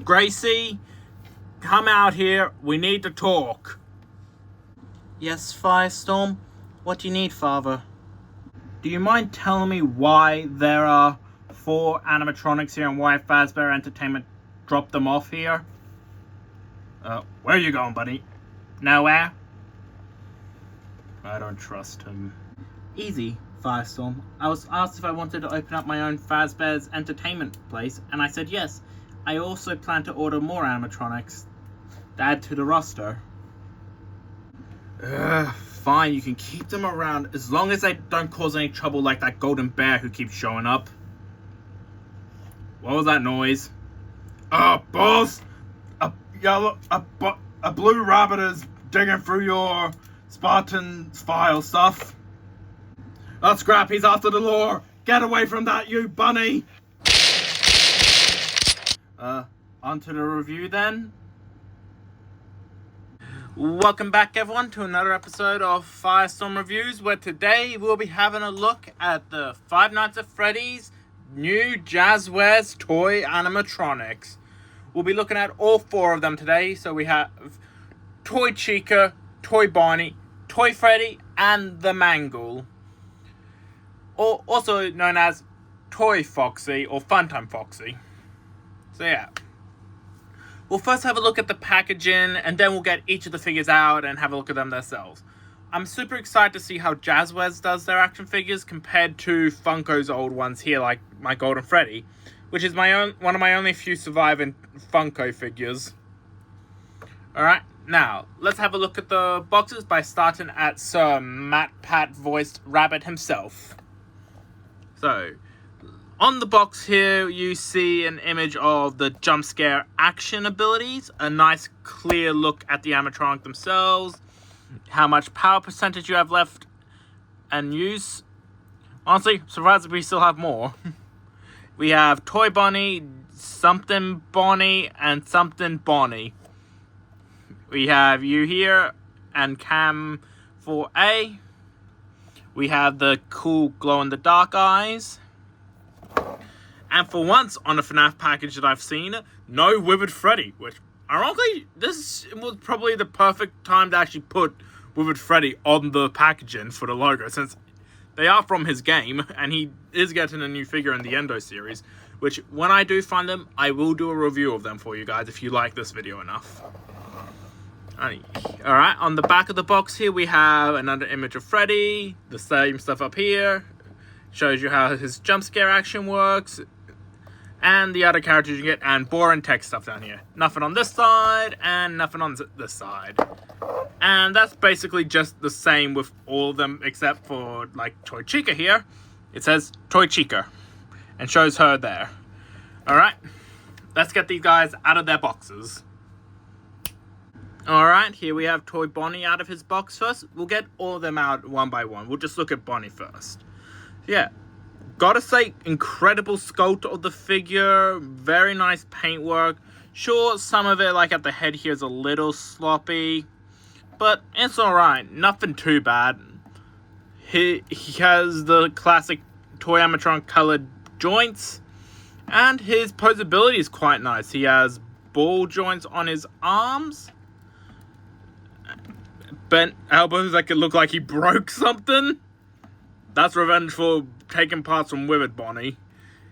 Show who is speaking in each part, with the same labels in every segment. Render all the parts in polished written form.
Speaker 1: Gracie, come out here. We need to talk.
Speaker 2: Yes, Firestorm? What do you need, Father?
Speaker 1: Do you mind telling me why there are 4 animatronics here and why Fazbear Entertainment dropped them off here? Where are you going, buddy? Nowhere? I don't trust him.
Speaker 2: Easy, Firestorm. I was asked if I wanted to open up my own Fazbear's Entertainment place, and I said yes. I also plan to order more animatronics to add to the roster.
Speaker 1: Fine, you can keep them around as long as they don't cause any trouble like that golden bear who keeps showing up. What was that noise? Boss! A blue rabbit is digging through your Spartan file stuff. Scrap, he's after the lore. Get away from that, you bunny! Onto the review then.
Speaker 2: Welcome back, everyone, to another episode of Firestorm Reviews, where today we'll be having a look at the Five Nights at Freddy's new Jazzwares toy animatronics. We'll be looking at all 4 of them today. So we have Toy Chica, Toy Bonnie, Toy Freddy, and the Mangle, also known as Toy Foxy or Funtime Foxy. So yeah. We'll first have a look at the packaging, and then we'll get each of the figures out and have a look at them themselves. I'm super excited to see how Jazzwares does their action figures compared to Funko's old ones here, like my Golden Freddy, which is one of my only few surviving Funko figures. Alright, now, let's have a look at the boxes by starting at Sir Matt Pat-voiced Rabbit himself. So, on the box here, you see an image of the jump scare action abilities, a nice clear look at the animatronic themselves, how much power percentage you have left and use. Honestly, surprised we still have more. We have Toy Bonnie, something Bonnie, and something Bonnie. We have you here and Cam 4A. We have the cool glow-in-the-dark eyes. And for once on a FNAF package that I've seen, no Withered Freddy, which, ironically, this was probably the perfect time to actually put Withered Freddy on the packaging for the logo, since they are from his game, and he is getting a new figure in the Endo series, which, when I do find them, I will do a review of them for you guys if you like this video enough. Alright, on the back of the box here, we have another image of Freddy, the same stuff up here, shows you how his jump scare action works, and the other characters you get, and boring text stuff down here. Nothing on this side, and nothing on this side. And that's basically just the same with all of them, except for, like, Toy Chica here. It says Toy Chica, and shows her there. Alright, let's get these guys out of their boxes. Alright, here we have Toy Bonnie out of his box first. We'll get all of them out one by one. We'll just look at Bonnie first. Yeah. Gotta say, incredible sculpt of the figure, very nice paintwork. Sure, some of it, like at the head here, is a little sloppy, but it's alright, nothing too bad. He has the classic toy animatronic colored joints, and his posability is quite nice. He has ball joints on his arms, bent elbows that could look like he broke something. That's revenge for taking parts from Withered Bonnie.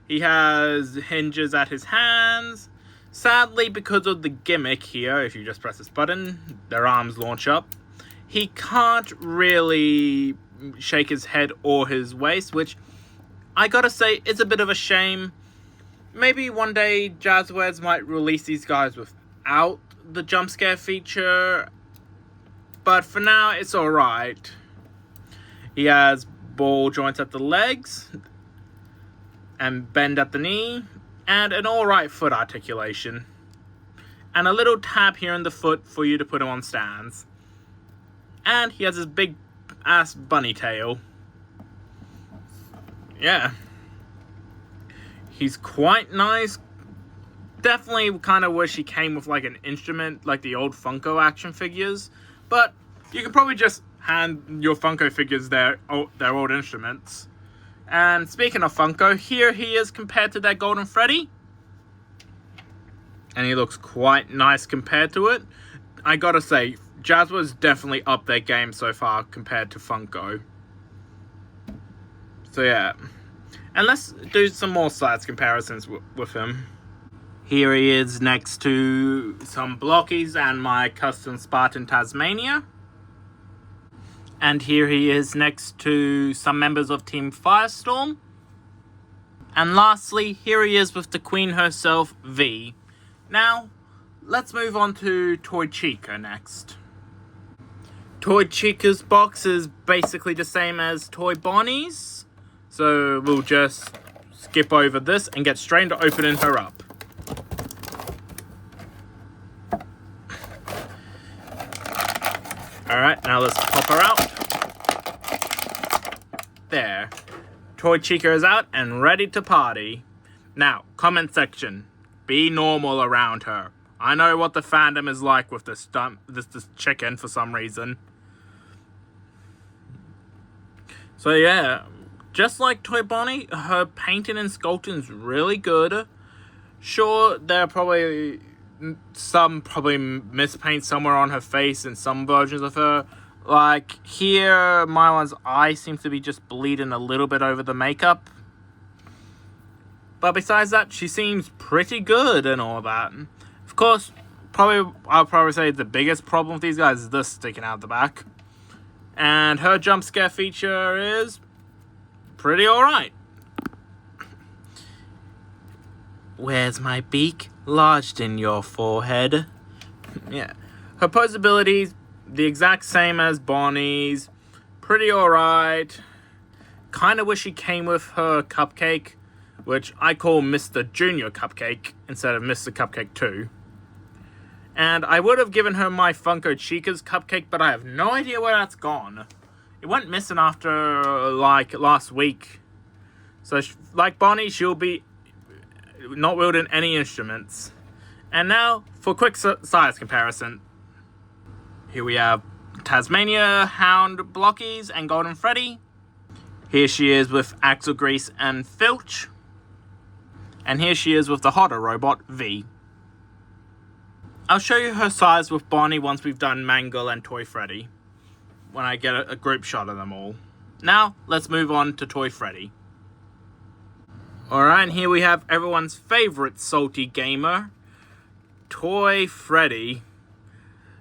Speaker 2: He has hinges at his hands. Sadly, because of the gimmick here, if you just press this button, their arms launch up. He can't really shake his head or his waist, which I gotta say is a bit of a shame. Maybe one day Jazzwares might release these guys without the jump scare feature, but for now it's alright. He has ball joints at the legs and bend at the knee, and an alright foot articulation, and a little tab here in the foot for you to put him on stands. And he has his big ass bunny tail. Yeah, he's quite nice. Definitely kind of wish he came with like an instrument like the old Funko action figures, but you can probably just hand your Funko figures their old instruments. And speaking of Funko, here he is compared to their Golden Freddy. and he looks quite nice compared to it. I gotta say, Jazzwa's definitely upped their game so far compared to Funko. So yeah, and let's do some more size comparisons with him. Here he is next to some blockies and my custom Spartan Tasmania. And here he is next to some members of Team Firestorm. And lastly, here he is with the Queen herself, V. Now, let's move on to Toy Chica next. Toy Chica's box is basically the same as Toy Bonnie's. So we'll just skip over this and get straight into opening her up. Alright, now let's pop her out. There. Toy Chica is out and ready to party. Now, comment section. Be normal around her. I know what the fandom is like with this chicken for some reason. So yeah, just like Toy Bonnie, her painting and sculpting is really good. Sure, there are probably some mispaint somewhere on her face in some versions of her. Like here, my one's eye seems to be just bleeding a little bit over the makeup. But besides that, she seems pretty good and all that. Of course, I'll probably say the biggest problem with these guys is this sticking out the back. And her jump scare feature is pretty alright. Where's my beak? Lodged in your forehead. Yeah. Her posability's the exact same as Bonnie's. Pretty alright. Kinda wish she came with her cupcake, which I call Mr. Junior Cupcake instead of Mr. Cupcake 2. And I would have given her my Funko Chica's cupcake, but I have no idea where that's gone. It went missing after, like, last week. So, like Bonnie, she'll be not wielding any instruments. And now, for quick size comparison. Here we have Tasmania, Hound, Blockies, and Golden Freddy. Here she is with Axel Grease and Filch. And here she is with the hotter robot, V. I'll show you her size with Bonnie once we've done Mangle and Toy Freddy, when I get a group shot of them all. Now, let's move on to Toy Freddy. Alright, and here we have everyone's favorite salty gamer, Toy Freddy.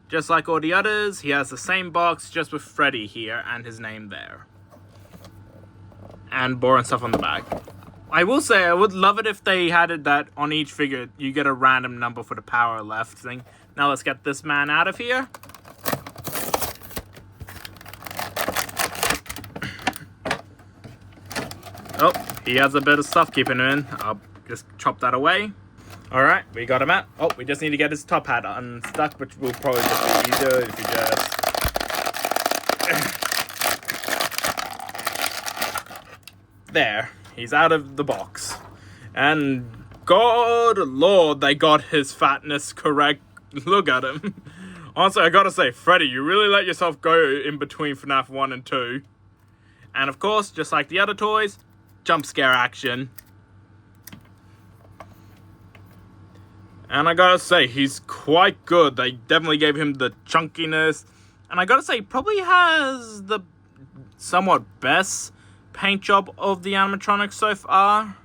Speaker 2: Just like all the others, he has the same box, just with Freddy here and his name there. And boring stuff on the back. I will say, I would love it if they had it that on each figure, you get a random number for the power left thing. Now let's get this man out of here. Oh, he has a bit of stuff keeping him in. I'll just chop that away. Alright, we got him out. Oh, we just need to get his top hat unstuck, which will probably just be easier if you just... There. He's out of the box. And God Lord, they got his fatness correct. Look at him. Honestly, I gotta say, Freddy, you really let yourself go in between FNAF 1 and 2. And of course, just like the other toys, jump scare action. And I gotta say, he's quite good. They definitely gave him the chunkiness. And I gotta say, he probably has the somewhat best paint job of the animatronics so far.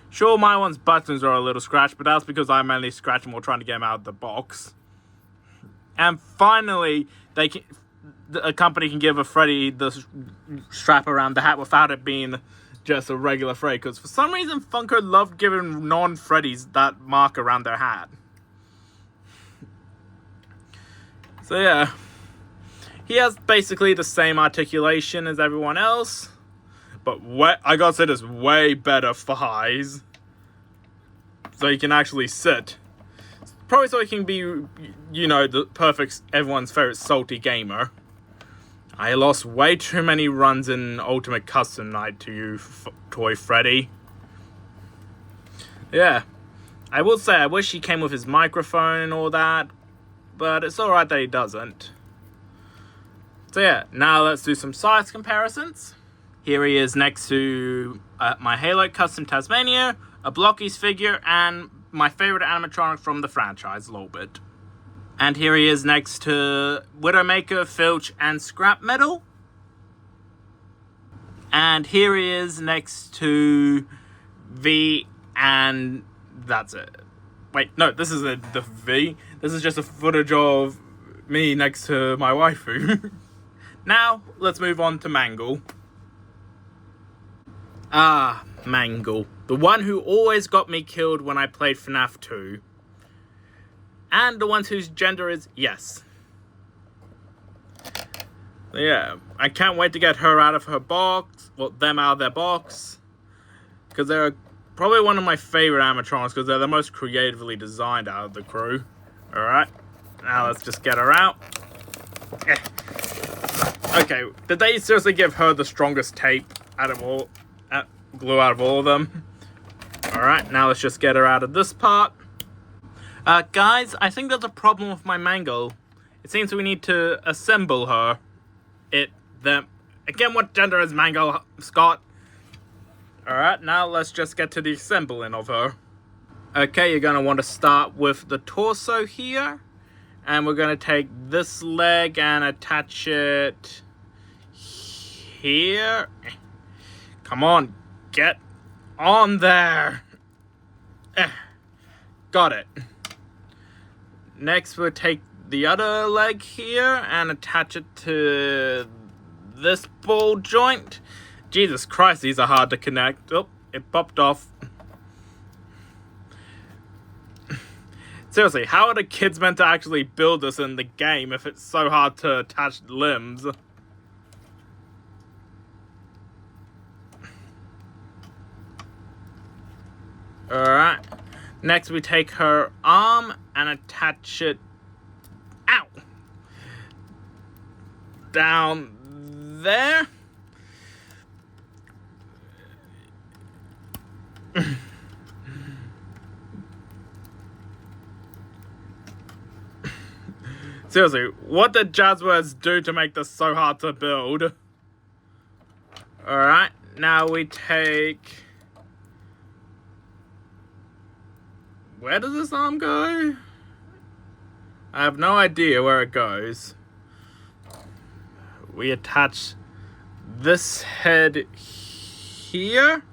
Speaker 2: Sure, my one's buttons are a little scratched, but that's because I mainly scratch them while trying to get them out of the box. And finally, a company can give a Freddy the strap around the hat without it being just a regular Freddy, because for some reason Funko loved giving non-Freddys that mark around their hat. So yeah, he has basically the same articulation as everyone else, but I gotta say this, way better thighs, so he can actually sit. Probably so he can be, you know, the perfect, everyone's favorite salty gamer. I lost way too many runs in Ultimate Custom Night to you, Toy Freddy. Yeah, I will say I wish he came with his microphone and all that, but it's alright that he doesn't. So yeah, now let's do some size comparisons. Here he is next to my Halo Custom Tasmania, a Blockies figure, and my favorite animatronic from the franchise a little bit. And here he is next to Widowmaker, Filch, and Scrap Metal. And here he is next to V, and that's it. Wait, no, this is the V. This is just a footage of me next to my waifu. Now, let's move on to Mangle. Ah, Mangle. The one who always got me killed when I played FNAF 2. And the one whose gender is yes. Yeah, I can't wait to get her out of her box. Well, them out of their box. Because they're probably one of my favorite animatronics, because they're the most creatively designed out of the crew. Alright, now let's just get her out. Okay, did they seriously give her the strongest tape out of all, glue out of all of them? Alright, now let's just get her out of this part. Guys, I think there's a problem with my Mangle. It seems we need to assemble her. Again, what gender is Mangle, Scott? Alright, now let's just get to the assembling of her. Okay, you're going to want to start with the torso here. And we're going to take this leg and attach it here. Come on, get on there. Got it. Next, we'll take the other leg here and attach it to this ball joint. Jesus Christ, these are hard to connect. Oh, it popped off. Seriously, how are the kids meant to actually build this in the game if it's so hard to attach limbs? Alright. Next, we take her arm and attach it... Ow! Down there. Seriously, what did Jazzwords do to make this so hard to build? Alright, now we take... Where does this arm go? I have no idea where it goes. We attach this head here.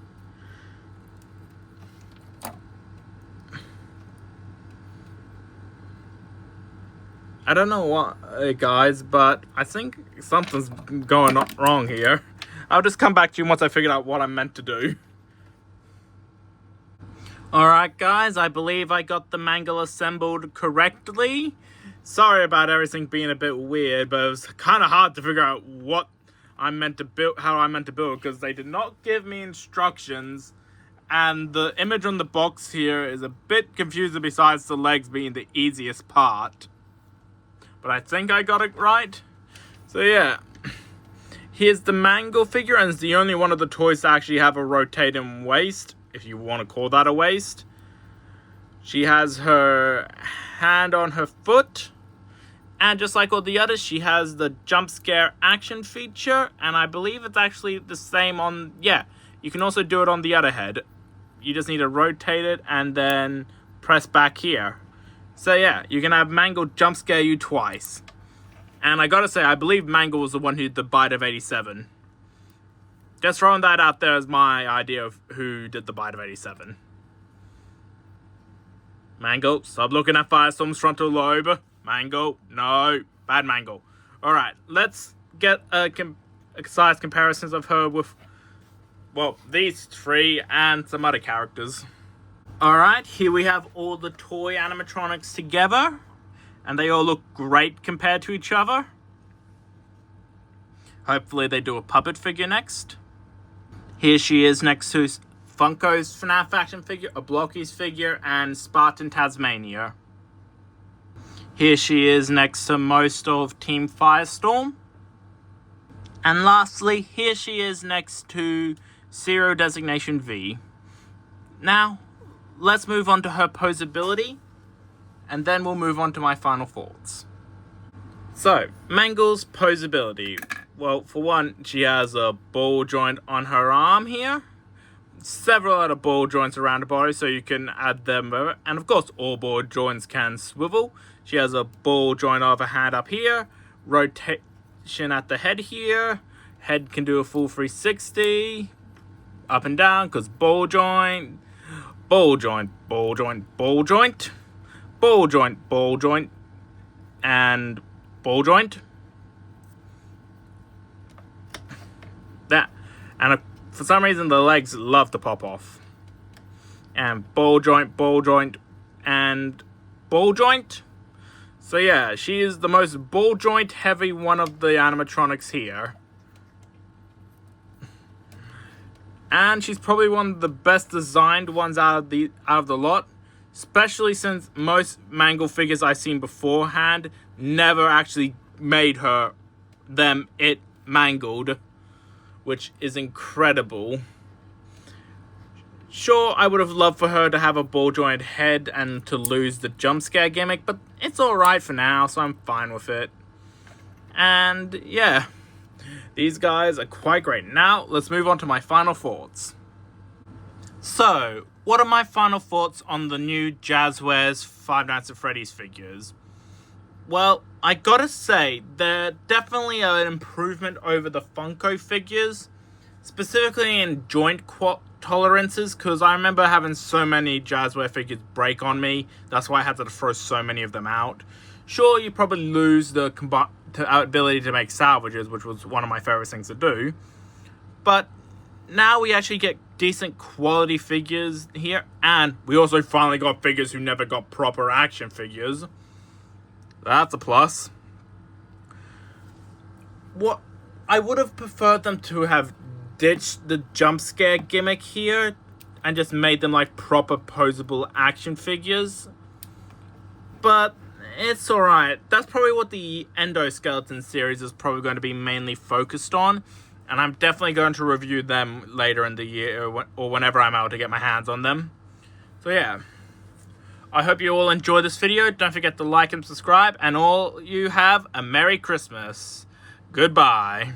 Speaker 2: I don't know what, guys, but I think something's going wrong here. I'll just come back to you once I figure out what I'm meant to do. Alright, guys, I believe I got the Mangle assembled correctly. Sorry about everything being a bit weird, but it was kind of hard to figure out what I'm meant to build, how I'm meant to build, because they did not give me instructions, and the image on the box here is a bit confusing besides the legs being the easiest part. But I think I got it right. So yeah, here's the Mangle figure, and it's the only one of the toys to actually have a rotating waist, if you want to call that a waist. She has her hand on her foot, and just like all the others, she has the jump scare action feature, and I believe it's actually the same on, yeah, you can also do it on the other head. You just need to rotate it and then press back here. So yeah, you can have Mangle jump scare you twice. And I gotta say, I believe Mangle was the one who did the Bite of 87. Just throwing that out there as my idea of who did the Bite of 87. Mangle, stop looking at Firestorm's frontal lobe. Mangle, no, bad Mangle. Alright, let's get a size comparisons of her with, well, these three and some other characters. Alright, here we have all the toy animatronics together, and they all look great compared to each other. Hopefully they do a puppet figure next. Here she is next to Funko's FNAF action figure, a Blocky's figure, and Spartan Tasmania. Here she is next to most of Team Firestorm. And lastly, here she is next to Zero Designation V. Now, let's move on to her posability, and then we'll move on to my final thoughts. So, Mangle's posability. Well, for one, she has a ball joint on her arm here. several other ball joints around the body, so you can add them. And of course, all ball joints can swivel. She has a ball joint of a hand up here, rotation at the head here. Head can do a full 360, up and down, because ball joint, ball joint, ball joint, ball joint, ball joint, ball joint, and ball joint. That. And for some reason, the legs love to pop off. And ball joint, and ball joint. So yeah, she is the most ball joint heavy one of the animatronics here. And she's probably one of the best designed ones out of the lot. Especially since most Mangle figures I've seen beforehand never actually made it mangled. Which is incredible. Sure, I would have loved for her to have a ball joint head and to lose the jump scare gimmick, but it's alright for now, so I'm fine with it. And yeah, these guys are quite great. Now, let's move on to my final thoughts. So, what are my final thoughts on the new Jazzwares Five Nights at Freddy's figures? Well, I gotta say, they're definitely an improvement over the Funko figures, specifically in joint tolerances, because I remember having so many Jazzware figures break on me. That's why I had to throw so many of them out. Sure, you probably lose the ability to make salvages, which was one of my favorite things to do, but now we actually get decent quality figures here, and we also finally got figures who never got proper action figures. That's a plus. What I would have preferred them to have ditched the jump scare gimmick here and just made them like proper posable action figures. But it's alright. That's probably what the Endoskeleton series is probably going to be mainly focused on. And I'm definitely going to review them later in the year or whenever I'm able to get my hands on them. So yeah. I hope you all enjoy this video. Don't forget to like and subscribe. And all you have a Merry Christmas. Goodbye.